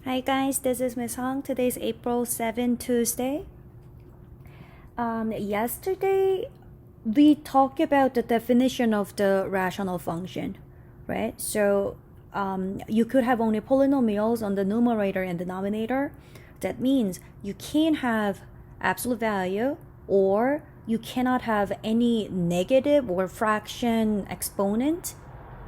Hi guys, this is Ms.Hong. Today's April 7, Tuesday. Yesterday we talked about the definition of the rational function, right? So you could have only polynomials on the numerator and denominator. That means you can't have absolute value, or you cannot have any negative or fraction exponent,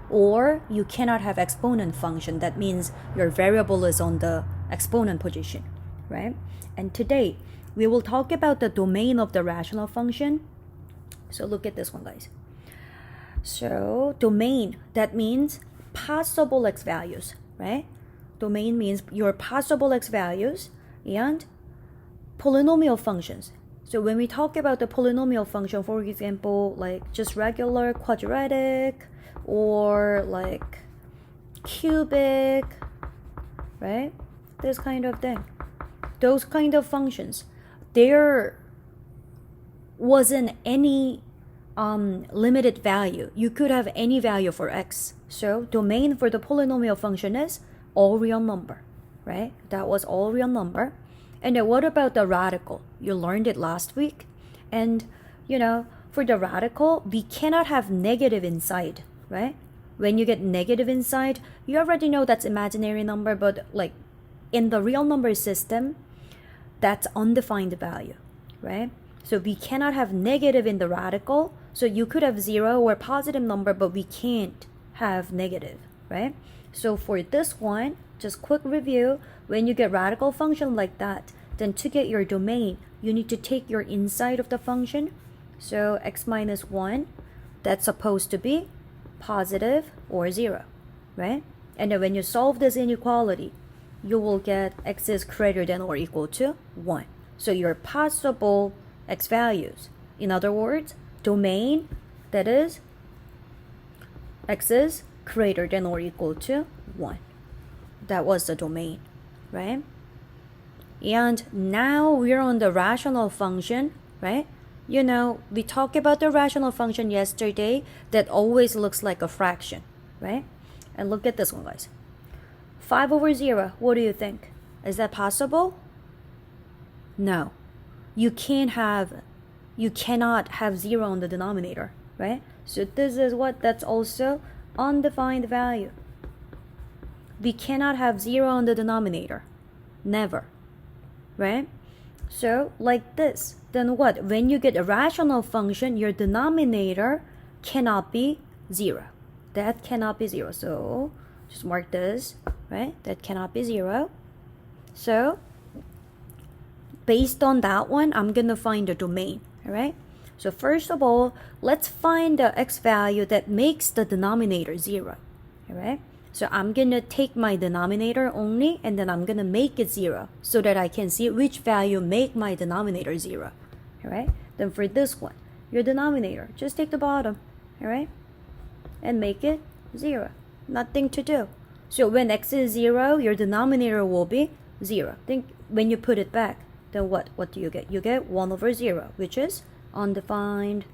or you cannot have exponent function. That means your variable is on the exponent position, right? And today we will talk about the domain of the rational function. So look at this one, guys. So domain, that means possible x values, right? Domain means your possible x values and polynomial functions. So when we talk about the polynomial function, for example, like just regular quadratic or like cubic, right? This kind of thing. Those kind of functions, there wasn't any limited value. You could have any value for x. So domain for the polynomial function is all real number, right? That was all real number. And then what about the radical? You learned it last week. And for the radical, we cannot have negative inside, right? When you get negative inside, you already know that's imaginary number, but like in the real number system, that's undefined value, right? So we cannot have negative in the radical. So you could have 0 or positive number, but we can't have negative, right? So for this one, just quick review, when you get radical function like that, then to get your domain, you need to take your inside of the function. So x minus 1, that's supposed to be positive or 0, right? And then when you solve this inequality, you will get x is greater than or equal to 1. So your possible x values, in other words, domain, that is x is greater than or equal to 1. That was the domain, right? And now we're on the rational function, right? We talked about the rational function yesterday that always looks like a fraction, right? And look at this one, guys. 5 over 0, what do you think? Is that possible? No. You cannot have 0 on the denominator, right? So this is what? That's also undefined value. We cannot have 0 on the denominator. Never. Right? So like this. Then what? When you get a rational function, your denominator cannot be 0. That cannot be 0. So just mark this, right? That cannot be 0. So based on that one, I'm going to find the domain, all right? So first of all, let's find the x value that makes the denominator 0, all right? So I'm going to take my denominator only, and then I'm going to make it 0 so that I can see which value make my denominator 0, all right? Then for this one, your denominator, just take the bottom, all right? And make it 0. Nothing to do. So when x is 0, your denominator will be 0. Think when you put it back, then what do you get? You get 1 over 0, which is undefined.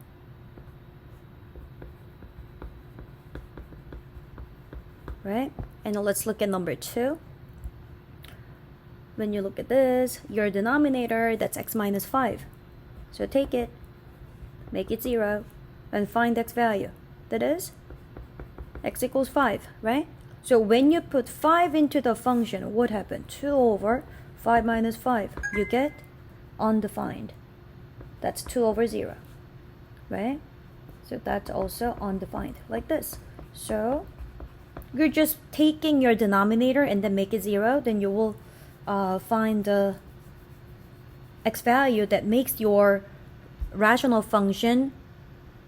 Right? And now let's look at number 2. When you look at this, your denominator, that's x minus 5. So take it, make it 0, and find x value. That is x equals 5, right? So when you put 5 into the function, what happened? 2 over 5 minus 5. You get undefined. That's 2 over 0, right? So that's also undefined, like this. So you're just taking your denominator and then make it 0, then you will find the x value that makes your rational function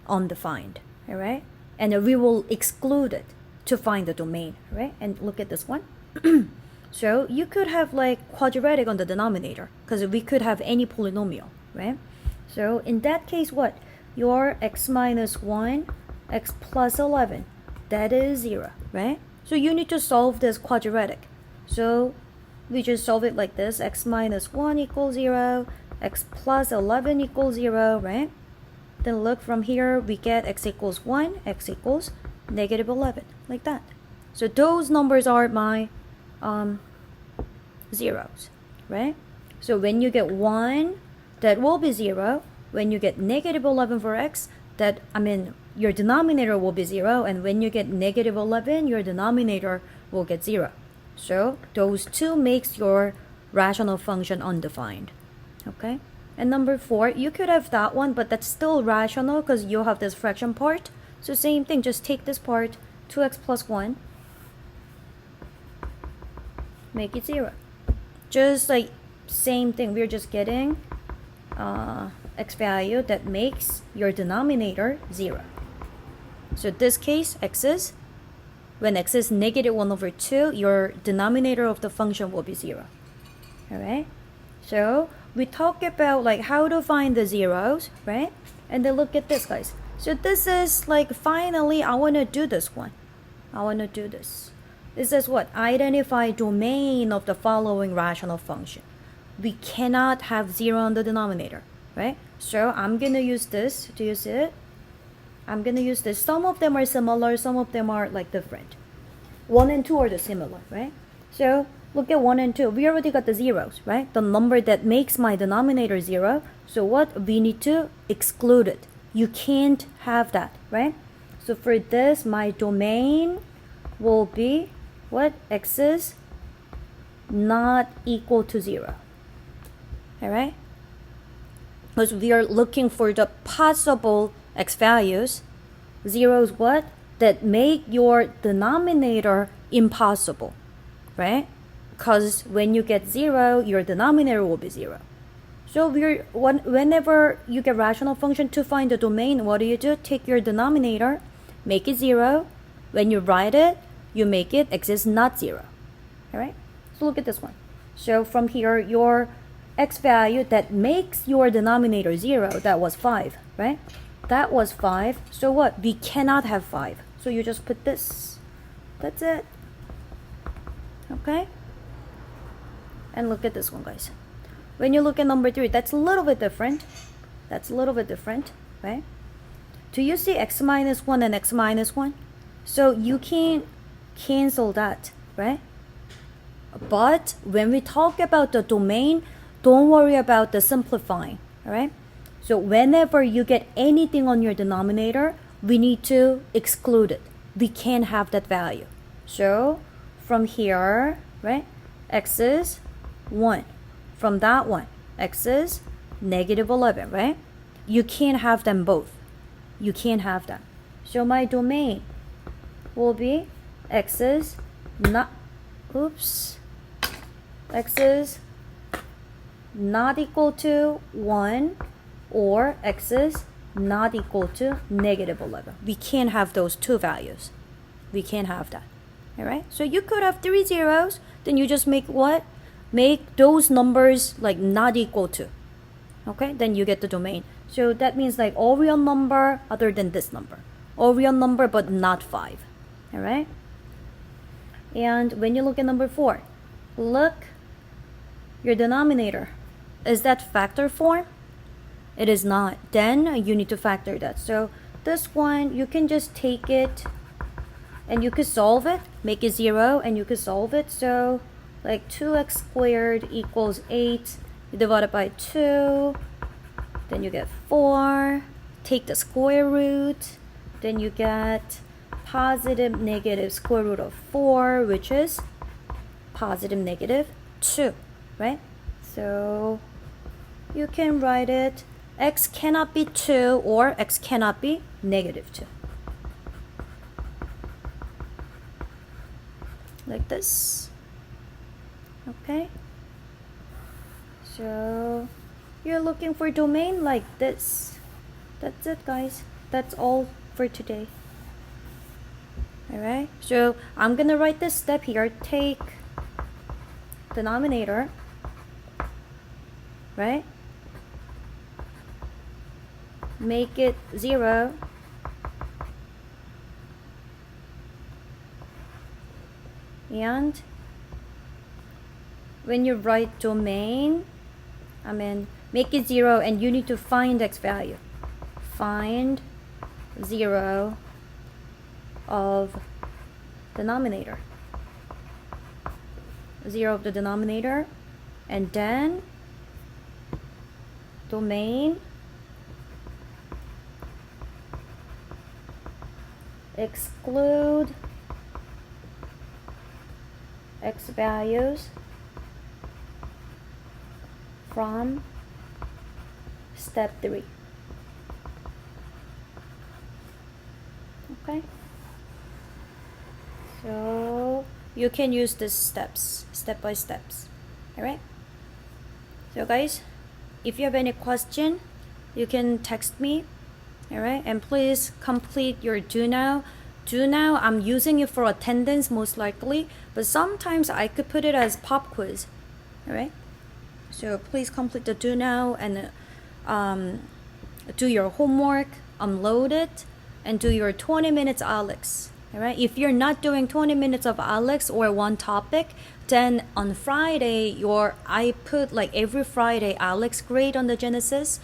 undefined, all right? And we will exclude it to find the domain, right? And look at this one. So you could have like quadratic on the denominator because we could have any polynomial, right? So in that case, what? Your x minus 1, x plus 11, that is 0, right? So you need to solve this quadratic. So we just solve it like this. X minus 1 equals 0, x plus 11 equals 0, right? Then look from here, we get x equals 1, x equals negative 11, like that. So those numbers are my zeros, right? So when you get 1, that will be 0. When you get negative 11 for x, your denominator will be 0. And when you get negative 11, your denominator will get 0. So those two makes your rational function undefined. Okay? And number 4, you could have that one, but that's still rational because you have this fraction part. So same thing, just take this part, 2x plus 1, make it 0. Just like same thing, we're just getting x value that makes your denominator 0. So this case, when x is negative 1 over 2, your denominator of the function will be 0. Alright? So we talk about like how to find the zeros, right? And then look at this, guys. So this is like, finally, I want to do this one. I want to do this. This is what? Identify domain of the following rational function. We cannot have 0 on the denominator, right? So I'm going to use this. Do you see it? I'm going to use this. Some of them are similar. Some of them are like different. 1 and 2 are the similar, right? So look at 1 and 2. We already got the zeros, right? The number that makes my denominator 0. So what? We need to exclude it. You can't have that, right? So for this, my domain will be what? X is not equal to 0. Alright? Because we are looking for the possible x values. 0 is what? That make your denominator impossible, right? Because when you get 0, your denominator will be 0. So whenever you get rational function to find the domain, what do? Take your denominator, make it 0. When you write it, you make it x is not 0. Alright? So look at this one. So from here, your x value that makes your denominator 0, that was 5, right? That was 5. So what? We cannot have 5. So you just put this. That's it. Okay? And look at this one, guys. When you look at number 3, that's a little bit different. That's a little bit different, right? Do you see x minus 1 and x minus 1? So you can cancel that, right? But when we talk about the domain, don't worry about the simplifying, all right? So whenever you get anything on your denominator, we need to exclude it. We can't have that value. So from here, right, x is 1. From that one, x is negative 11, right? You can't have them both. You can't have them. So my domain will be x is not, x is not equal to 1 or x is not equal to negative 11. We can't have those two values. We can't have that. All right? So you could have 3 zeros, then you just make what? Make those numbers like not equal to. Okay? Then you get the domain. So that means like all real number other than this number. All real number but not 5. All right? And when you look at number 4, look, your denominator. Is that factor form? It is not. Then you need to factor that. So this one, you can just take it and you could solve it. Make it 0 and you could solve it. So like 2x squared equals 8. You divide it by 2. Then you get 4. Take the square root. Then you get positive negative square root of 4, which is positive negative 2, right? So you can write it x cannot be 2 or x cannot be negative 2. Like this. Okay? So you're looking for domain like this. That's it, guys. That's all for today. Alright? So I'm gonna write this step here. Take denominator, right? Make it 0. And when you write domain, make it 0 and you need to find x value. Find 0 of denominator. 0 of the denominator, and then domain exclude x values from step 3. Okay, so you can use these steps, step by steps. All right, so guys, if you have any question, you can text me. All right, and please complete your do now. Do now, I'm using it for attendance most likely, but sometimes I could put it as pop quiz. All right, so please complete the do now and do your homework, upload it, and do your 20 minutes ALEKS. All right, if you're not doing 20 minutes of ALEKS or one topic, then on Friday, I put like every Friday ALEKS grade on the Genesis.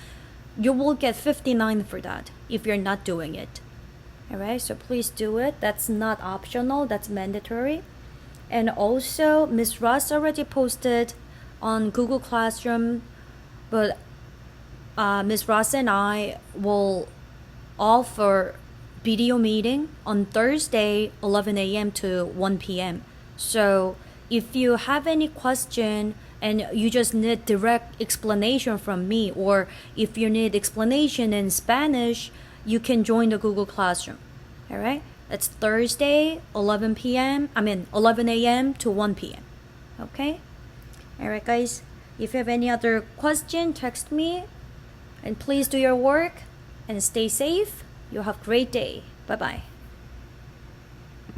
You will get 59 for that if you're not doing it. All right, so please do it. That's not optional, that's mandatory. And also, Ms. Ross already posted on Google Classroom, but Ms. Ross and I will offer video meeting on Thursday, 11 a.m. to 1 p.m. So if you have any question and you just need direct explanation from me, or if you need explanation in Spanish, you can join the Google Classroom. All right, it's Thursday, 11 a.m. to 1 p.m. Okay, all right guys, if you have any other question, text me, and please do your work and stay safe. You have a great day. Bye bye.